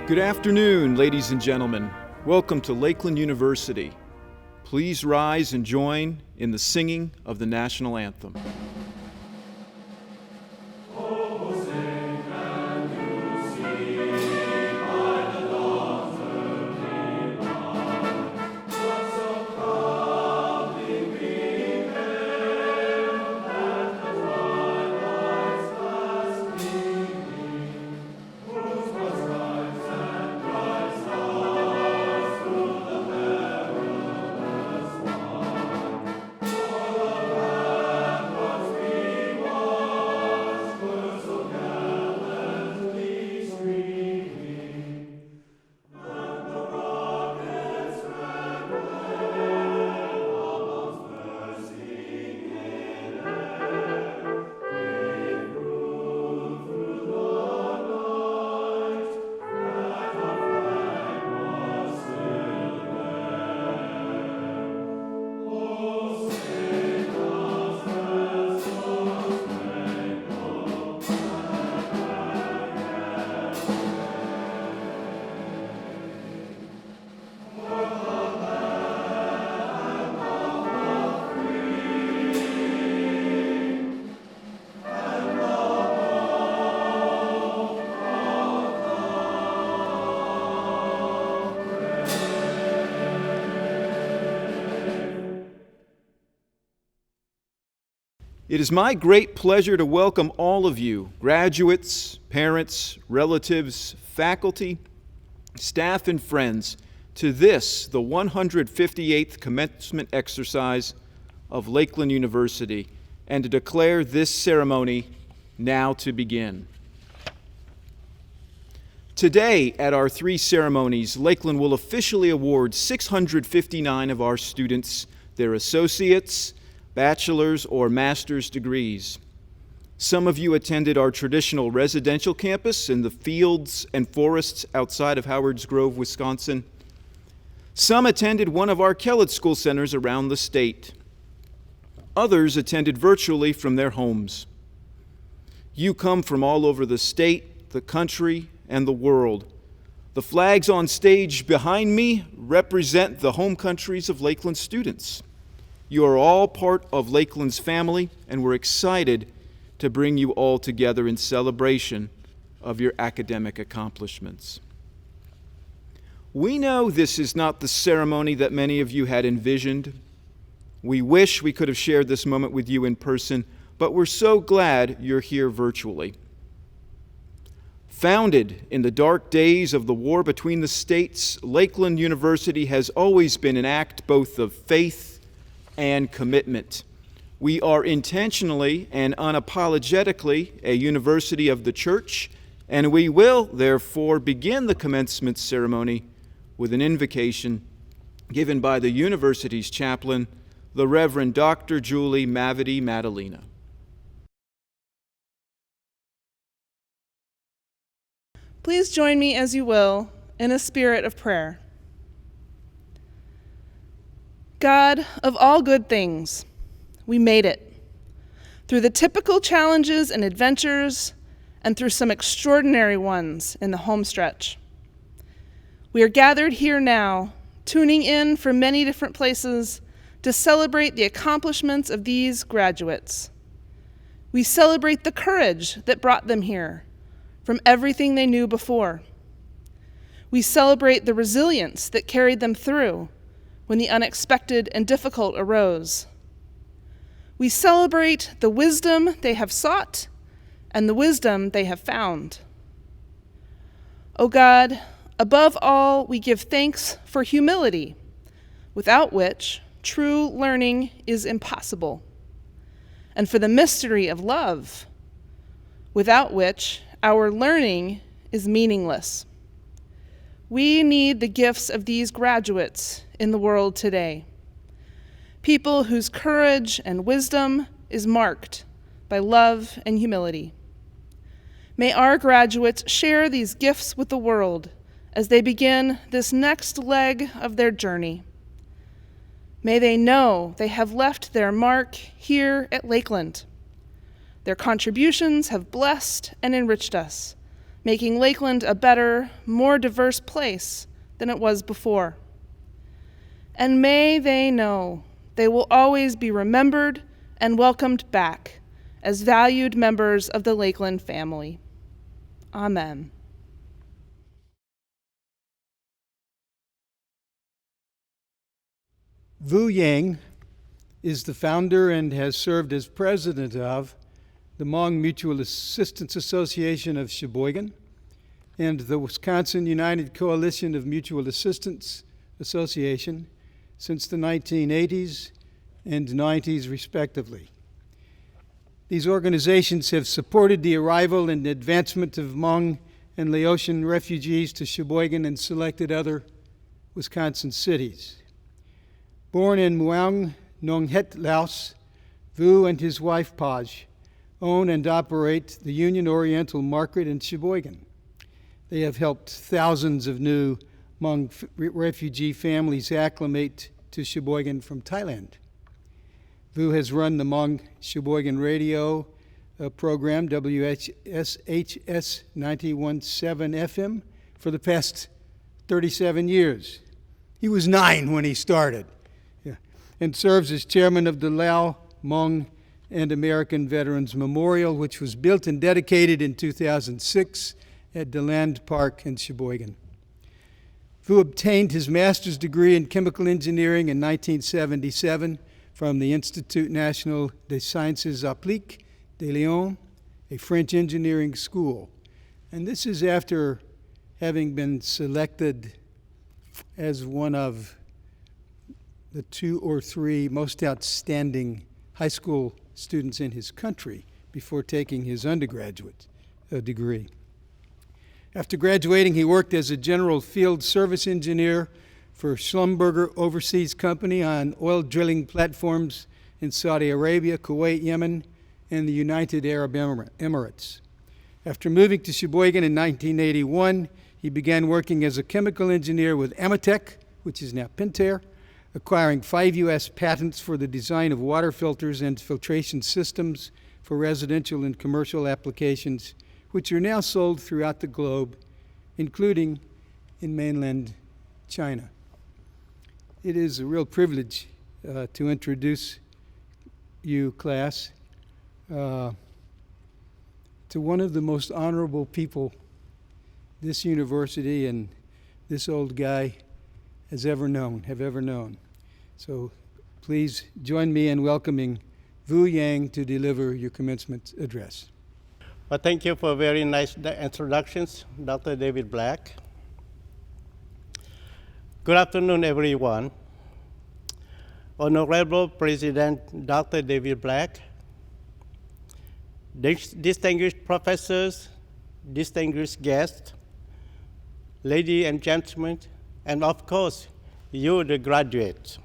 Good afternoon, ladies and gentlemen. Welcome to Lakeland University. Please rise and join in the singing of the national anthem. It is my great pleasure to welcome all of you, graduates, parents, relatives, faculty, staff, and friends, to this, the 158th commencement exercise of Lakeland University, and to declare this ceremony now to begin. Today, at our three ceremonies, Lakeland will officially award 659 of our students their associates, bachelor's or master's degrees. Some of you attended our traditional residential campus in the fields and forests outside of Howards Grove, Wisconsin. Some attended one of our Kellett school centers around the state. Others attended virtually from their homes. You come from all over the state, the country, and the world. The flags on stage behind me represent the home countries of Lakeland students. You are all part of Lakeland's family, and we're excited to bring you all together in celebration of your academic accomplishments. We know this is not the ceremony that many of you had envisioned. We wish we could have shared this moment with you in person, but we're so glad you're here virtually. Founded in the dark days of the war between the states, Lakeland University has always been an act both of faith and commitment. We are intentionally and unapologetically a university of the church, and we will therefore begin the commencement ceremony with an invocation given by the university's chaplain, the Reverend Dr. Julie Mavity Madalena. Please join me as you will in a spirit of prayer. God, of all good things, we made it. Through the typical challenges and adventures, and through some extraordinary ones in the home stretch. We are gathered here now, tuning in from many different places to celebrate the accomplishments of these graduates. We celebrate the courage that brought them here from everything they knew before. We celebrate the resilience that carried them through when the unexpected and difficult arose. We celebrate the wisdom they have sought and the wisdom they have found. O God, above all, we give thanks for humility, without which true learning is impossible, and for the mystery of love, without which our learning is meaningless. We need the gifts of these graduates in the world today. People whose courage and wisdom is marked by love and humility. May our graduates share these gifts with the world as they begin this next leg of their journey. May they know they have left their mark here at Lakeland. Their contributions have blessed and enriched us making Lakeland a better, more diverse place than it was before. And may they know they will always be remembered and welcomed back as valued members of the Lakeland family. Amen. Vu Yang is the founder and has served as president of the Hmong Mutual Assistance Association of Sheboygan and the Wisconsin United Coalition of Mutual Assistance Association since the 1980s and 90s, respectively. These organizations have supported the arrival and advancement of Hmong and Laotian refugees to Sheboygan and selected other Wisconsin cities. Born in Muang, Nong Het, Laos, Vu and his wife Paj own and operate the Union Oriental Market in Sheboygan. They have helped thousands of new Hmong refugee families acclimate to Sheboygan from Thailand. Vu has run the Hmong Sheboygan radio program, WHSHS 91.7 FM, for the past 37 years. He was 9 when he started, and serves as chairman of the Lao, Hmong, and American Veterans Memorial, which was built and dedicated in 2006 at DeLand Park in Sheboygan. Vu obtained his master's degree in chemical engineering in 1977 from the Institut National des Sciences Appliquées de Lyon, a French engineering school. And this is after having been selected as one of the 2 or 3 most outstanding high school students in his country before taking his undergraduate degree. After graduating, he worked as a general field service engineer for Schlumberger Overseas Company on oil drilling platforms in Saudi Arabia, Kuwait, Yemen, and the United Arab Emirates. After moving to Sheboygan in 1981, he began working as a chemical engineer with Amatec, which is now Pentair, acquiring 5 U.S. patents for the design of water filters and filtration systems for residential and commercial applications, which are now sold throughout the globe, including in mainland China. It is a real privilege to introduce you, class, to one of the most honorable people this university and this old guy have ever known. So please join me in welcoming Vu Yang to deliver your commencement address. Well, thank you for very nice introductions, Dr. David Black. Good afternoon, everyone. Honorable President Dr. David Black, distinguished professors, distinguished guests, ladies and gentlemen, and of course, you, the graduates.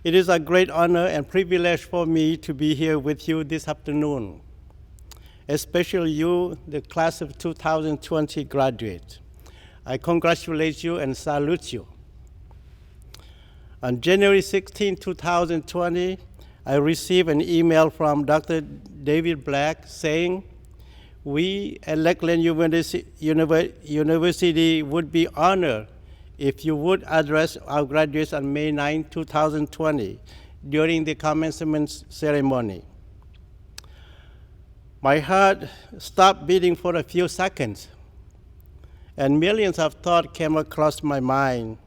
It is a great honor and privilege for me to be here with you this afternoon, especially you, the class of 2020 graduates. I congratulate you and salute you. On January 16, 2020, I received an email from Dr. David Black saying, we at Lakeland University would be honored if you would address our graduates on May 9, 2020 during the commencement ceremony. My heart stopped beating for a few seconds, and millions of thoughts came across my mind.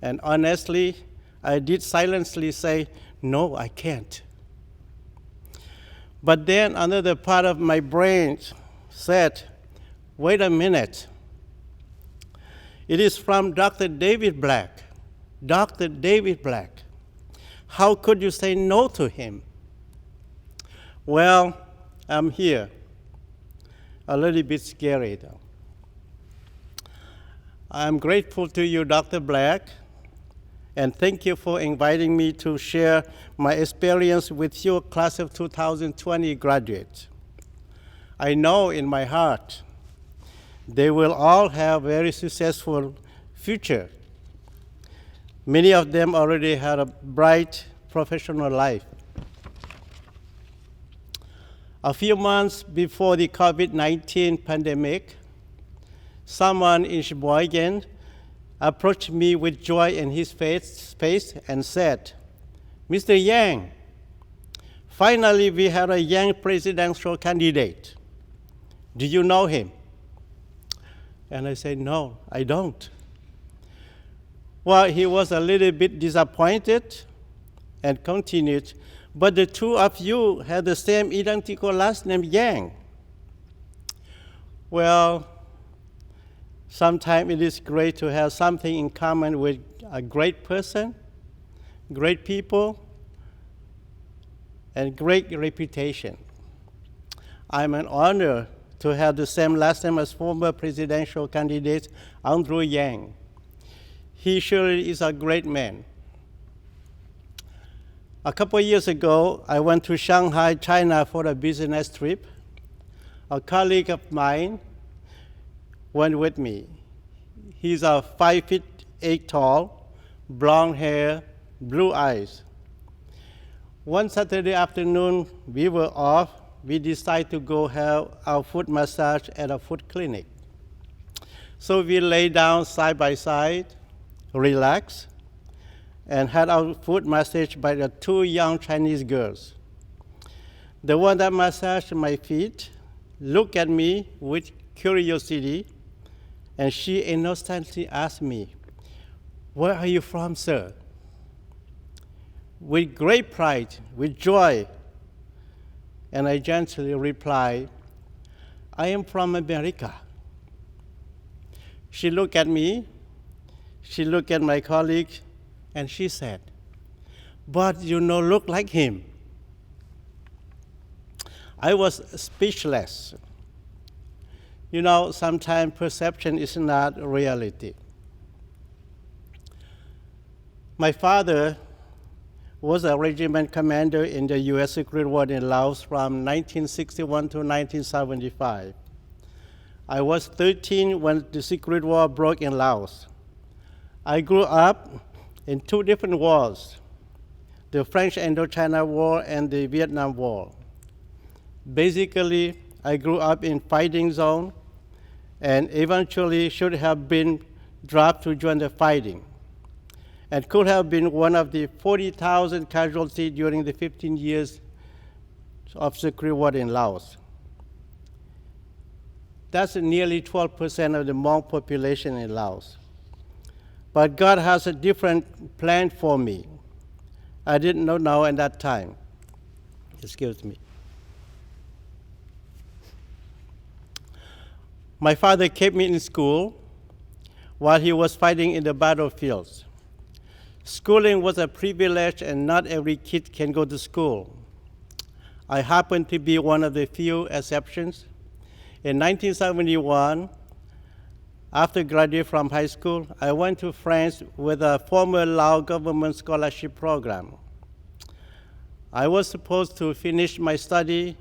And honestly, I did silently say, no, I can't. But then another part of my brain said, wait a minute. It is from Dr. David Black. Dr. David Black. How could you say no to him? Well, I'm here. A little bit scary, though. I'm grateful to you, Dr. Black, and thank you for inviting me to share my experience with your class of 2020 graduates. I know in my heart they will all have a very successful future. Many of them already had a bright professional life. A few months before the COVID-19 pandemic, someone in Sheboygan approached me with joy in his face and said, "Mr. Yang, finally we have a young presidential candidate. Do you know him?" And I said, "No, I don't." Well, he was a little bit disappointed and continued, "But the two of you have the same identical last name, Yang." Well, sometimes it is great to have something in common with a great person, great people, and great reputation. I'm an honor to have the same last name as former presidential candidate Andrew Yang. He surely is a great man. A couple years ago, I went to Shanghai, China for a business trip. A colleague of mine went with me. He's 5'8" tall, blonde hair, blue eyes. One Saturday afternoon, we were off. We decided to go have our foot massage at a foot clinic. So we lay down side by side, relaxed, and had our foot massaged by the two young Chinese girls. The one that massaged my feet looked at me with curiosity, and she innocently asked me, "Where are you from, sir?" With great pride, with joy, and I gently replied, "I am from America." She looked at me, she looked at my colleague, and she said, "But you don't look like him." I was speechless. You know, sometimes perception is not reality. My father was a regiment commander in the U.S. Secret War in Laos from 1961 to 1975. I was 13 when the Secret War broke in Laos. I grew up in two different wars, the French Indochina War and the Vietnam War. Basically, I grew up in fighting zone and eventually should have been dropped to join the fighting, and could have been one of the 40,000 casualties during the 15 years of Secret War in Laos. That's nearly 12% of the Hmong population in Laos. But God has a different plan for me. I didn't know now at that time. Excuse me. My father kept me in school while he was fighting in the battlefields. Schooling was a privilege, and not every kid can go to school. I happened to be one of the few exceptions. In 1971, after graduating from high school, I went to France with a former Lao government scholarship program. I was supposed to finish my study,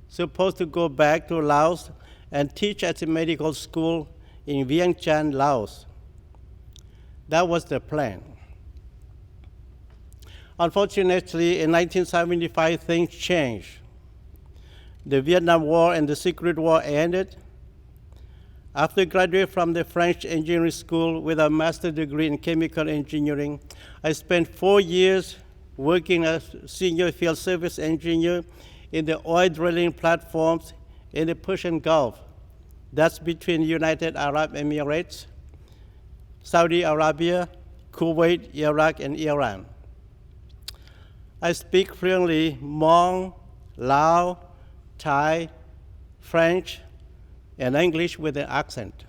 supposed to go back to Laos and teach at a medical school in Vientiane, Laos. That was the plan. Unfortunately, in 1975, things changed. The Vietnam War and the Secret War ended. After graduating from the French engineering school with a master's degree in chemical engineering, I spent 4 years working as senior field service engineer in the oil drilling platforms in the Persian Gulf. That's between United Arab Emirates, Saudi Arabia, Kuwait, Iraq, and Iran. I speak fluently Hmong, Lao, Thai, French, and English with an accent.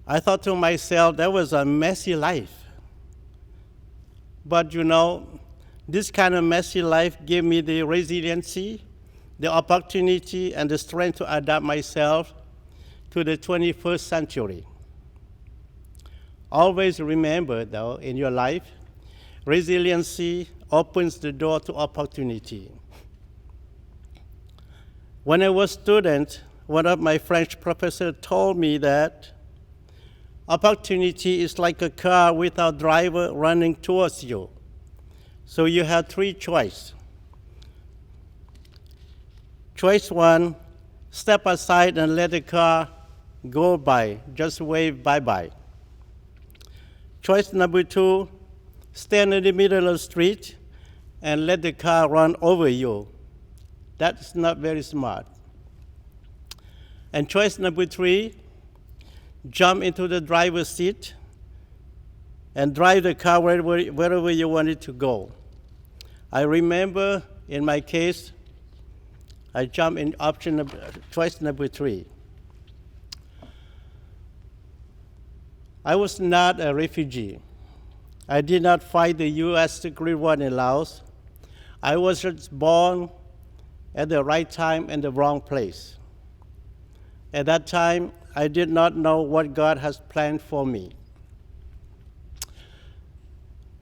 I thought to myself, that was a messy life. But you know, this kind of messy life gave me the resiliency, the opportunity, and the strength to adapt myself to the 21st century. Always remember, though, in your life, resiliency opens the door to opportunity. When I was a student, one of my French professors told me that opportunity is like a car without a driver running towards you. So you have three choices. Choice 1, step aside and let the car go by, just wave bye-bye. Choice number 2, stand in the middle of the street and let the car run over you. That's not very smart. And choice number 3, jump into the driver's seat and drive the car wherever you want it to go. I remember in my case, I jumped in choice number 3. I was not a refugee. I did not fight the U.S. Secret War in Laos. I was just born at the right time and the wrong place. At that time, I did not know what God has planned for me.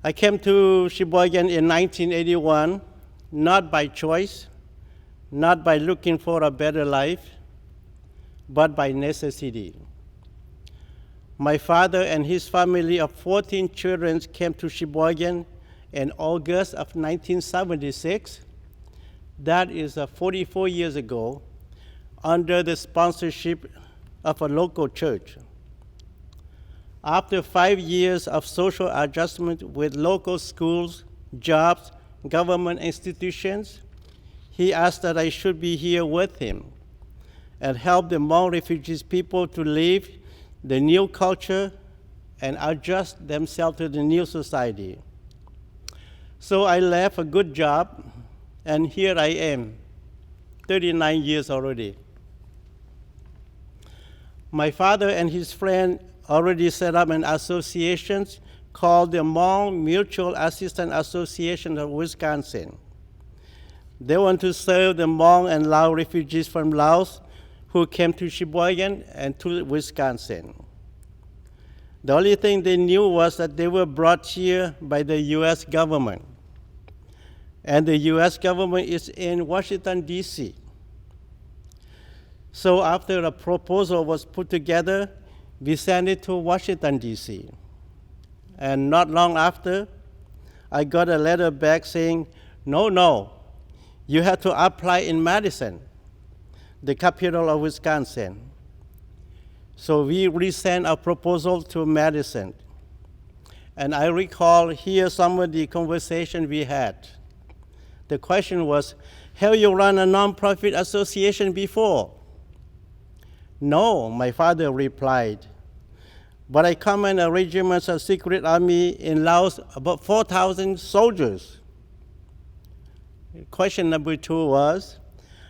I came to Sheboygan in 1981, not by choice, not by looking for a better life, but by necessity. My father and his family of 14 children came to Sheboygan in August of 1976. That is 44 years ago, under the sponsorship of a local church. After 5 years of social adjustment with local schools, jobs, government institutions, he asked that I should be here with him and help the Hmong refugees people to live the new culture and adjust themselves to the new society. So I left a good job, and here I am, 39 years already. My father and his friend already set up an association called the Hmong Mutual Assistance Association of Wisconsin. They want to serve the Hmong and Lao refugees from Laos who came to Sheboygan and to Wisconsin. The only thing they knew was that they were brought here by the U.S. government. And the U.S. government is in Washington, D.C. So after a proposal was put together, we sent it to Washington, D.C. And not long after, I got a letter back saying, no, you have to apply in Madison, the capital of Wisconsin. So we resent our proposal to Madison. And I recall here some of the conversation we had. The question was, have you run a nonprofit association before? No, my father replied. But I command a regiment of secret army in Laos, about 4,000 soldiers. Question number 2 was,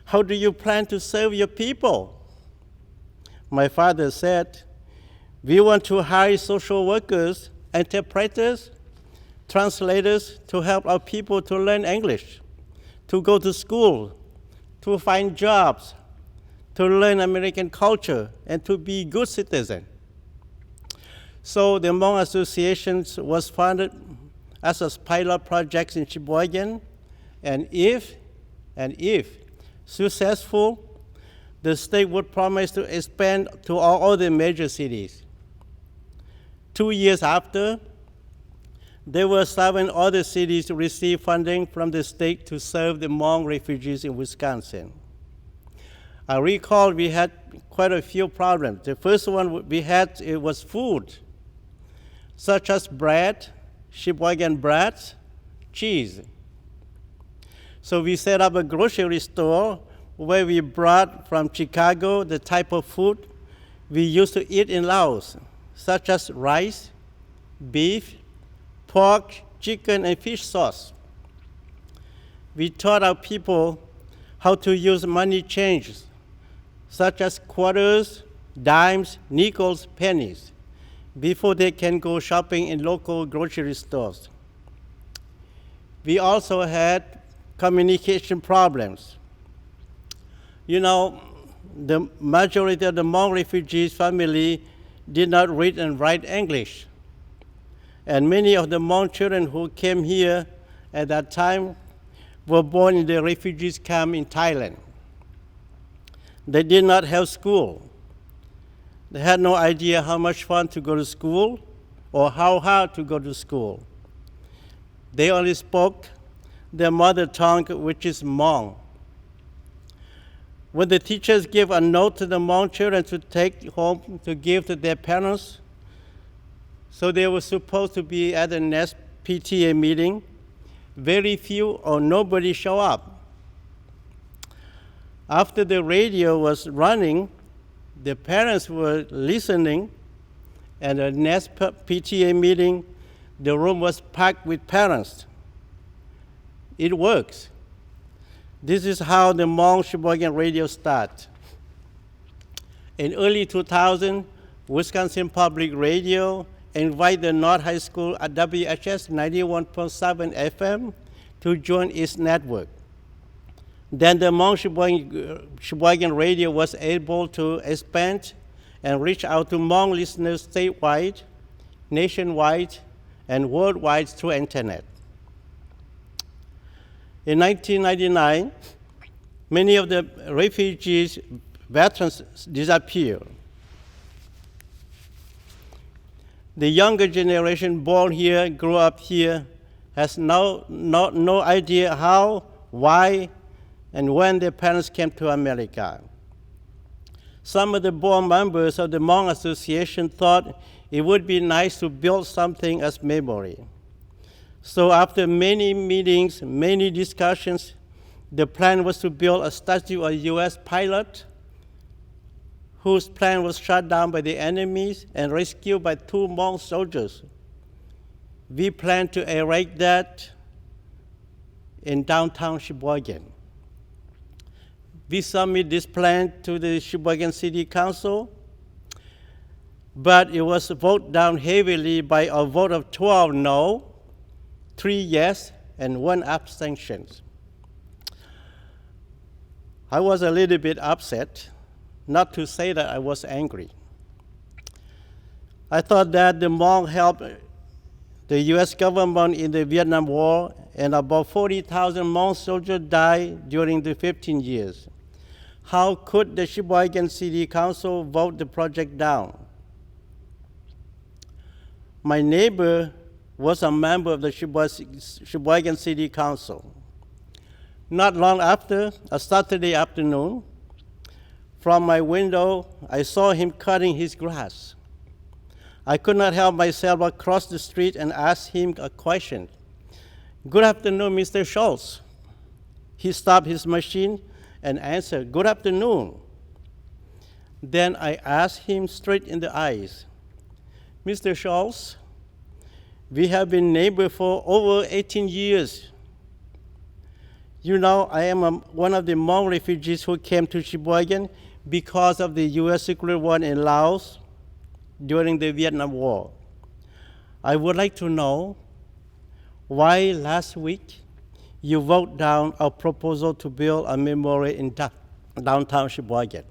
how do you plan to serve your people? My father said, we want to hire social workers, interpreters, translators to help our people to learn English, to go to school, to find jobs, to learn American culture, and to be good citizens. So the Hmong Association was founded as a pilot project in Sheboygan, and if successful, the state would promise to expand to all other major cities. 2 years after, there were 7 other cities to receive funding from the state to serve the Hmong refugees in Wisconsin. I recall we had quite a few problems. The first one we had was food, such as bread, Sheboygan bread, cheese. So we set up a grocery store where we brought from Chicago the type of food we used to eat in Laos, such as rice, beef, pork, chicken, and fish sauce. We taught our people how to use money changes, such as quarters, dimes, nickels, pennies, before they can go shopping in local grocery stores. We also had communication problems. You know, the majority of the Hmong refugees' family did not read and write English. And many of the Hmong children who came here at that time were born in the refugees camp in Thailand. They did not have school. They had no idea how much fun to go to school or how hard to go to school. They only spoke their mother tongue, which is Hmong. when the teachers give a note to the Hmong children to take home to give to their parents, so they were supposed to be at the next PTA meeting, very few or nobody show up. After the radio was running, the parents were listening, and the next PTA meeting, the room was packed with parents. It works. This is how the Hmong Sheboygan radio started. In early 2000, Wisconsin Public Radio invited the North High School at WHS 91.7 FM to join its network. Then the Hmong Sheboygan radio was able to expand and reach out to Hmong listeners statewide, nationwide, and worldwide through internet. In 1999, many of the refugees, veterans disappeared. The younger generation born here, grew up here, has no idea how, why, and when their parents came to America. Some of the board members of the Hmong Association thought it would be nice to build something as memory. So after many meetings, many discussions, the plan was to build a statue of a U.S. pilot whose plane was shot down by the enemies and rescued by 2 Hmong soldiers. We plan to erect that in downtown Sheboygan. We submitted this plan to the Sheboygan City Council, but it was voted down heavily by a vote of 12 no, 3 yes, and 1 abstention. I was a little bit upset, not to say that I was angry. I thought that the Hmong helped the U.S. government in the Vietnam War, and about 40,000 Hmong soldiers died during the 15 years. How could the Sheboygan City Council vote the project down? My neighbor was a member of the Sheboygan City Council. Not long after, a Saturday afternoon, from my window, I saw him cutting his grass. I could not help myself but cross the street and ask him a question. "Good afternoon, Mr. Schultz." He stopped his machine and answered, "Good afternoon." Then I asked him straight in the eyes, "Mr. Schultz, we have been neighbors for over 18 years. You know, I am one of the Hmong refugees who came to Sheboygan because of the U.S. Secret War in Laos during the Vietnam War. I would like to know why last week you voted down our proposal to build a memorial in downtown Sheboygan."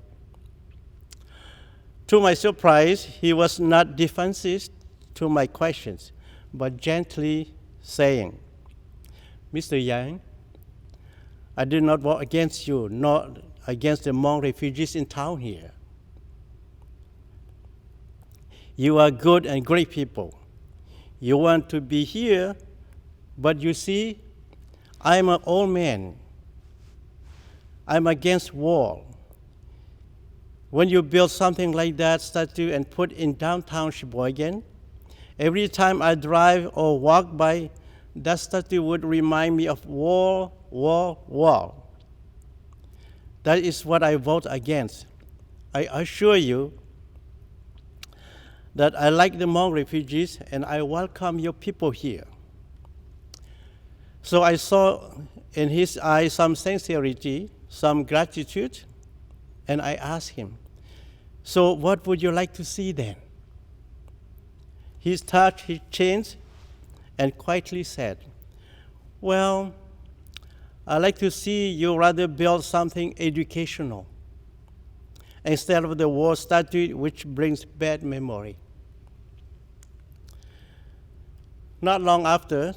To my surprise, he was not defensive to my questions, but gently saying, "Mr. Yang, I did not vote against you, nor against the Hmong refugees in town here. You are good and great people. You want to be here, but you see, I'm an old man. I'm against war. When you build something like that statue and put in downtown Sheboygan, every time I drive or walk by, that statue would remind me of war, war, war. That is what I vote against. I assure you that I like the Hmong refugees and I welcome your people here." So I saw in his eyes some sincerity, some gratitude, and I asked him, "So what would you like to see then?" He touched his chin and quietly said, "Well, I'd like to see you rather build something educational instead of the war statue, which brings bad memory." Not long after,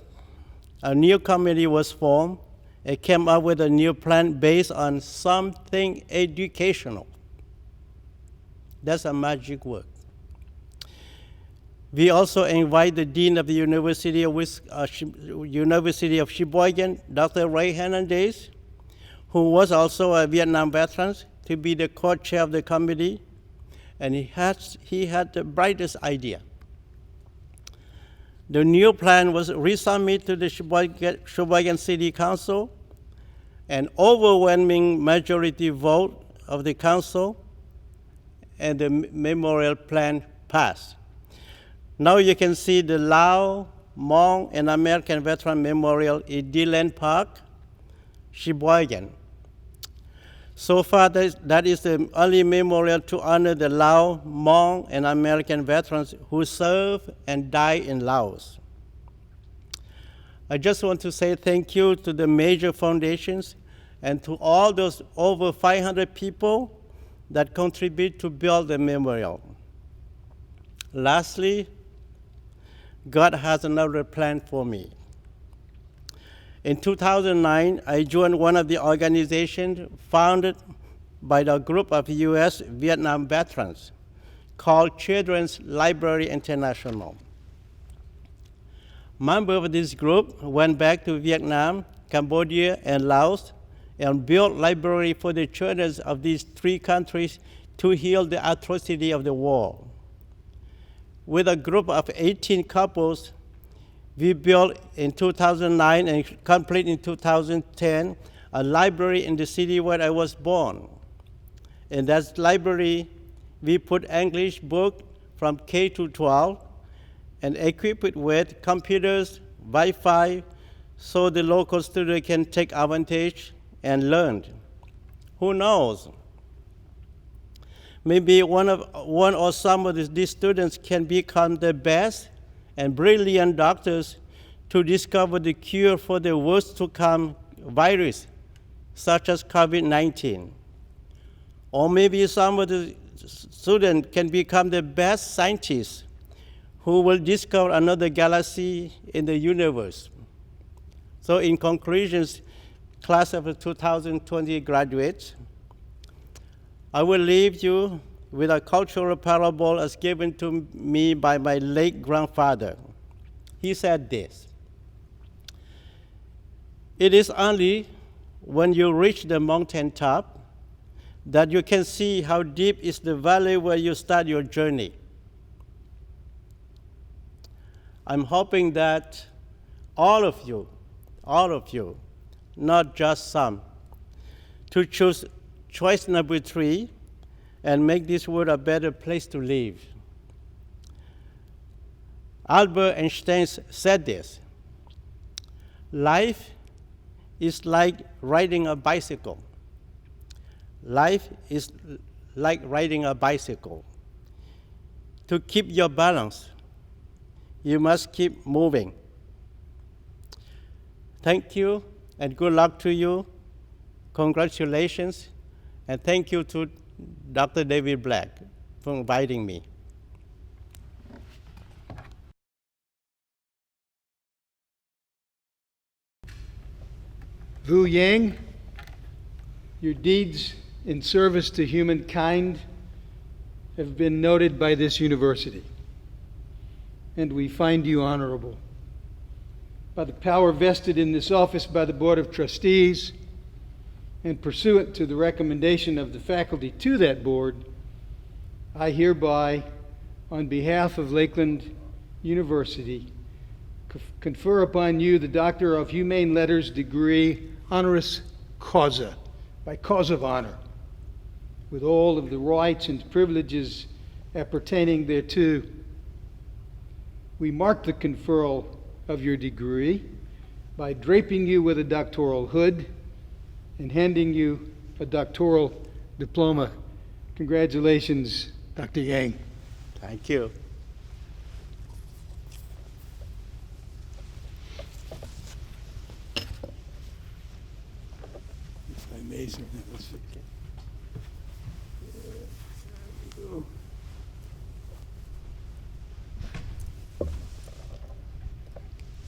a new committee was formed and came up with a new plan based on something educational. That's a magic word. We also invite the Dean of the University of Sheboygan, Dr. Ray Hernandez, who was also a Vietnam veteran, to be the co-chair of the committee, and he had the brightest idea. The new plan was resubmitted to the Sheboygan City Council. An overwhelming majority vote of the council, and the memorial plan passed. Now you can see the Lao, Hmong, and American Veteran Memorial in DeLand Park, Sheboygan. So far, that is the only memorial to honor the Lao, Hmong, and American veterans who served and died in Laos. I just want to say thank you to the major foundations and to all those over 500 people that contribute to build the memorial. Lastly, God has another plan for me. In 2009, I joined one of the organizations founded by the group of U.S. Vietnam veterans called Children's Library International. Members of this group went back to Vietnam, Cambodia, and Laos and built libraries for the children of these three countries to heal the atrocity of the war. With a group of 18 couples, we built in 2009 and complete in 2010 a library in the city where I was born. In that library, we put English books from K to 12 and equip it with computers, Wi-Fi, so the local students can take advantage and learn. Who knows? Maybe one or some of these students can become the best and brilliant doctors to discover the cure for the worst to come virus, such as COVID-19. Or maybe some of the students can become the best scientists who will discover another galaxy in the universe. So in conclusion, class of 2020 graduates, I will leave you with a cultural parable as given to me by my late grandfather. He said this: "It is only when you reach the mountaintop that you can see how deep is the valley where you start your journey." I'm hoping that all of you, not just some, to choose choice number 3 and make this world a better place to live. Albert Einstein said this: "Life is like riding a bicycle. Life is like riding a bicycle. To keep your balance, you must keep moving." Thank you, and good luck to you. Congratulations, and thank you to Dr. David Black for inviting me. Vu Yang, your deeds in service to humankind have been noted by this university, and we find you honorable. By the power vested in this office by the Board of Trustees, and pursuant to the recommendation of the faculty to that board, I hereby, on behalf of Lakeland University, confer upon you the Doctor of Humane Letters degree honoris causa, by cause of honor, with all of the rights and privileges appertaining thereto. We mark the conferral of your degree by draping you with a doctoral hood and handing you a doctoral diploma. Congratulations, Dr. Yang. Thank you. Amazing.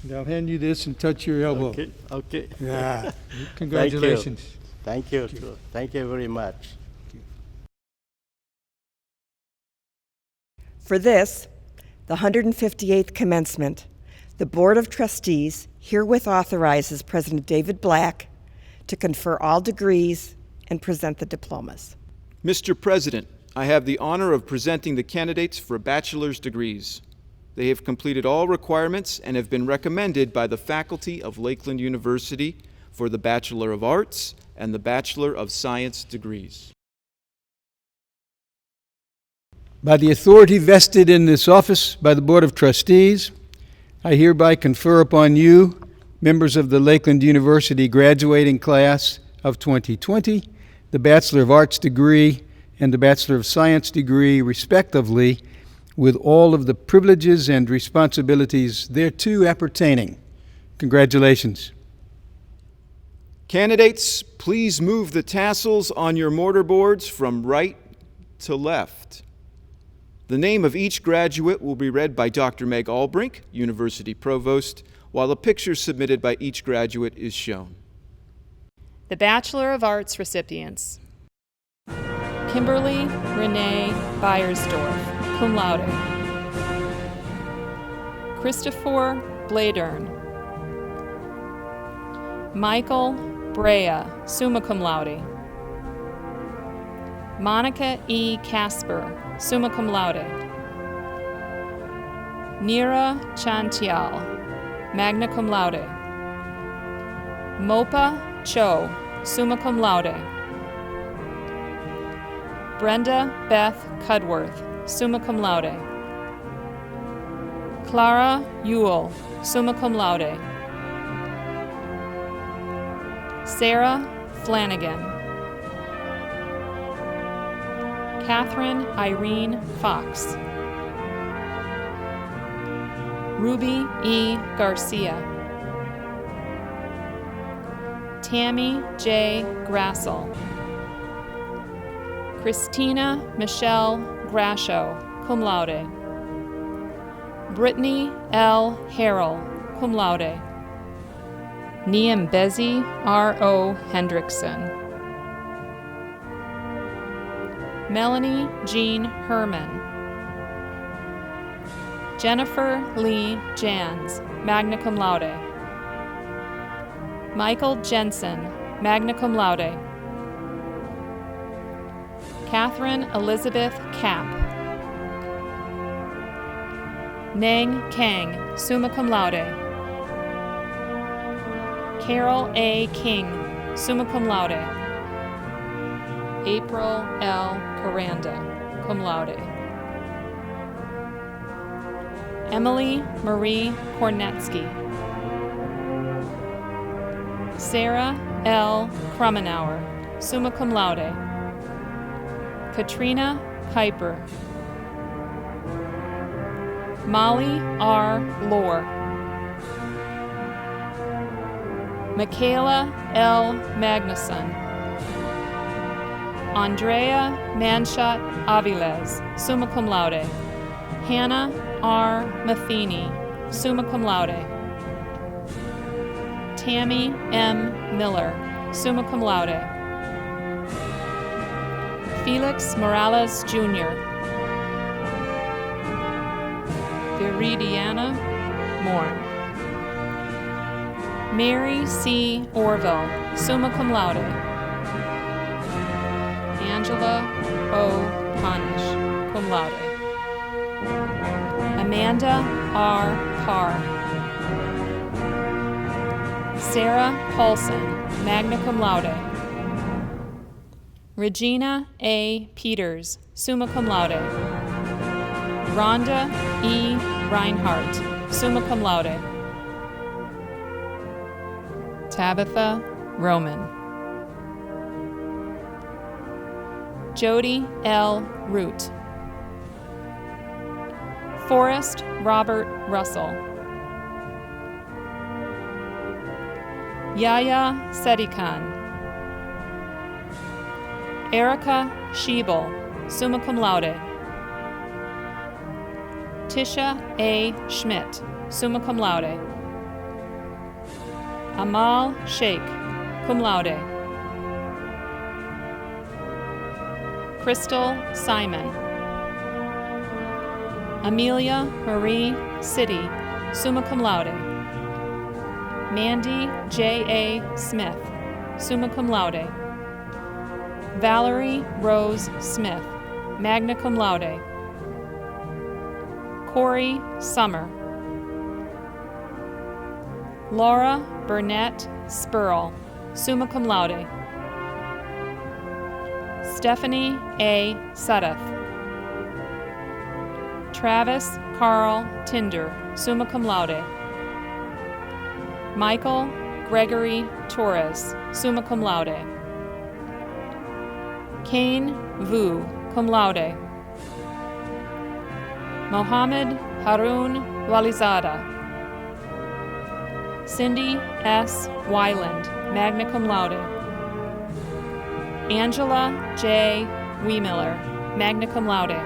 And I'll hand you this and touch your elbow. Okay. Okay. Yeah. Congratulations. Thank you. Thank you very much. For this, the 158th commencement, the Board of Trustees herewith authorizes President David Black to confer all degrees and present the diplomas. Mr. President, I have the honor of presenting the candidates for bachelor's degrees. They have completed all requirements and have been recommended by the faculty of Lakeland University for the Bachelor of Arts and the Bachelor of Science degrees. By the authority vested in this office by the Board of Trustees, I hereby confer upon you, members of the Lakeland University graduating class of 2020, the Bachelor of Arts degree and the Bachelor of Science degree, respectively, with all of the privileges and responsibilities thereto appertaining. Congratulations. Candidates, please move the tassels on your mortarboards from right to left. The name of each graduate will be read by Dr. Meg Albrink, University Provost, while a picture submitted by each graduate is shown. The Bachelor of Arts recipients: Kimberly Renee Beiersdorf, cum laude. Christopher Bladern. Michael Brea, summa cum laude. Monica E. Casper, summa cum laude. Neera Chantial, magna cum laude. Mopa Cho, summa cum laude. Brenda Beth Cudworth, summa cum laude. Clara Ewell, summa cum laude. Sarah Flanagan. Catherine Irene Fox. Ruby E. Garcia. Tammy J. Grassel. Christina Michelle Grasho, cum laude. Brittany L. Harrell, cum laude. Niembezi R.O. Hendrickson. Melanie Jean Herman. Jennifer Lee Jans, magna cum laude. Michael Jensen, magna cum laude. Catherine Elizabeth Kapp. Nang Kang, summa cum laude. Carol A. King, summa cum laude. April L. Caranda, cum laude. Emily Marie Kornetsky. Sarah L. Krummenauer, summa cum laude. Katrina Kuiper. Molly R. Lohr. Michaela L. Magnuson. Andrea Manshot Aviles, summa cum laude. Hannah R. Matheny, summa cum laude. Tammy M. Miller, summa cum laude. Felix Morales Jr. Viridiana Moore. Mary C. Orville, summa cum laude. Angela O. Ponish, cum laude. Amanda R. Parr. Sarah Paulson, magna cum laude. Regina A. Peters, summa cum laude. Rhonda E. Reinhardt, summa cum laude. Tabitha Roman. Jody L. Root. Forrest Robert Russell. Yaya Sedikan. Erica Schiebel, summa cum laude. Tisha A. Schmidt, summa cum laude. Amal Sheikh, cum laude. Crystal Simon. Amelia Marie City, summa cum laude. Mandy J.A. Smith, summa cum laude. Valerie Rose Smith, magna cum laude. Corey Summer. Laura Burnett Spurl, summa cum laude. Stephanie A. Sudduth. Travis Carl Tinder, summa cum laude. Michael Gregory Torres, summa cum laude. Kane Vu, cum laude. Mohammed Harun Walizada. Cindy S. Wyland, magna cum laude. Angela J. Wiemiller, magna cum laude.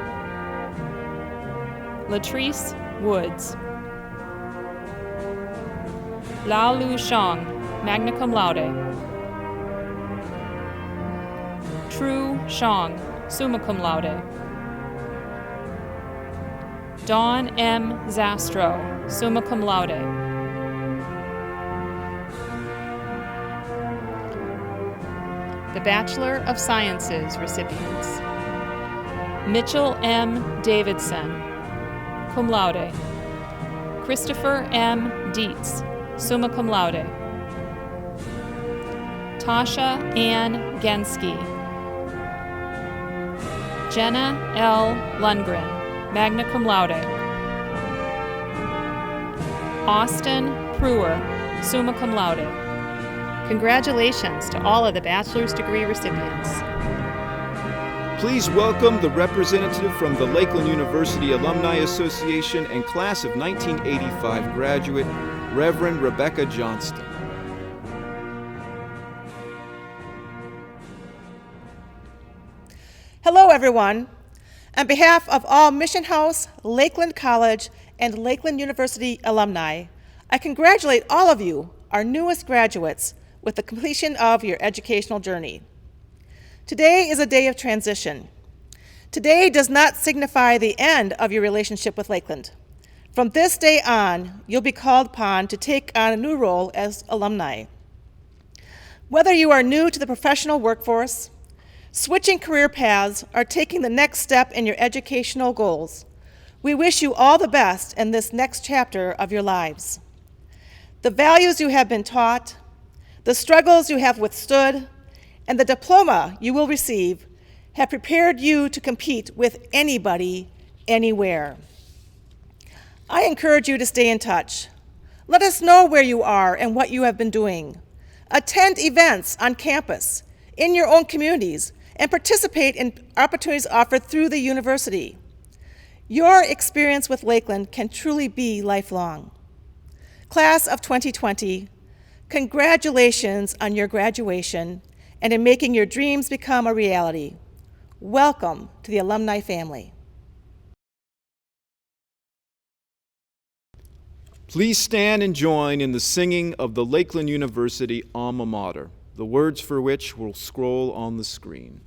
Latrice Woods. Lao Lu Shang, magna cum laude. Tru Shang, summa cum laude. Dawn M. Zastro, summa cum laude. The Bachelor of Sciences recipients. Mitchell M. Davidson, cum laude. Christopher M. Dietz, summa cum laude. Tasha Ann Genski. Jenna L. Lundgren, magna cum laude. Austin Pruer, summa cum laude. Congratulations to all of the bachelor's degree recipients. Please welcome the representative from the Lakeland University Alumni Association and class of 1985 graduate, Reverend Rebecca Johnston. Hello, everyone. On behalf of all Mission House, Lakeland College, and Lakeland University alumni, I congratulate all of you, our newest graduates, with the completion of your educational journey. Today is a day of transition. Today does not signify the end of your relationship with Lakeland. From this day on, you'll be called upon to take on a new role as alumni. Whether you are new to the professional workforce, switching career paths, or taking the next step in your educational goals, we wish you all the best in this next chapter of your lives. The values you have been taught, the struggles you have withstood, and the diploma you will receive have prepared you to compete with anybody, anywhere. I encourage you to stay in touch. Let us know where you are and what you have been doing. Attend events on campus, in your own communities, and participate in opportunities offered through the university. Your experience with Lakeland can truly be lifelong. Class of 2020, congratulations on your graduation and in making your dreams become a reality. Welcome to the alumni family. Please stand and join in the singing of the Lakeland University alma mater, the words for which will scroll on the screen.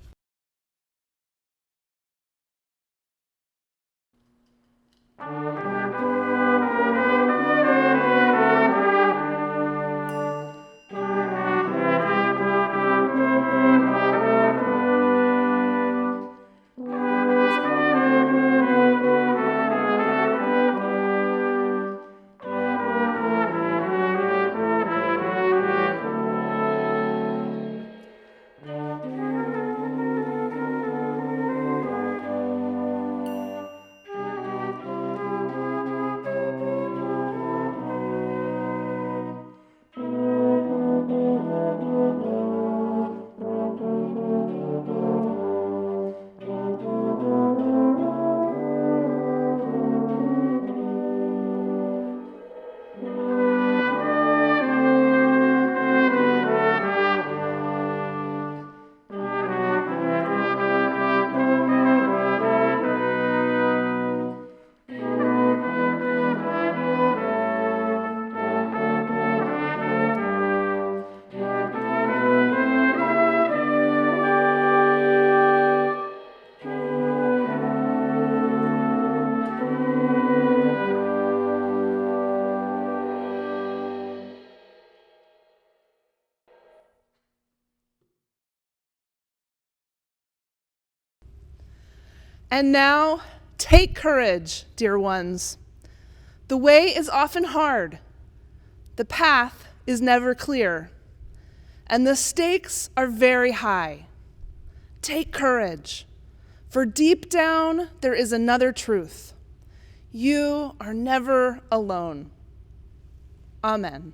And now, take courage, dear ones. The way is often hard. The path is never clear. And the stakes are very high. Take courage, for deep down there is another truth. You are never alone. Amen.